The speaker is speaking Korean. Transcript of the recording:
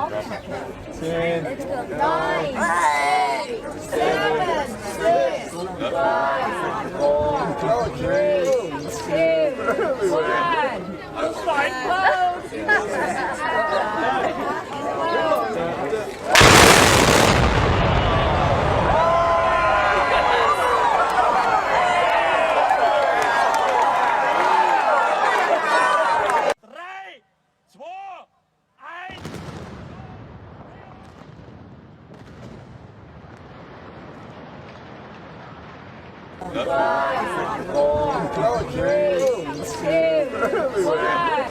10, Let's go. 9, 8, 7, 6, 5, 4, 3, 2, 1. Drei, zwei, eins. Five, four, three, two, one.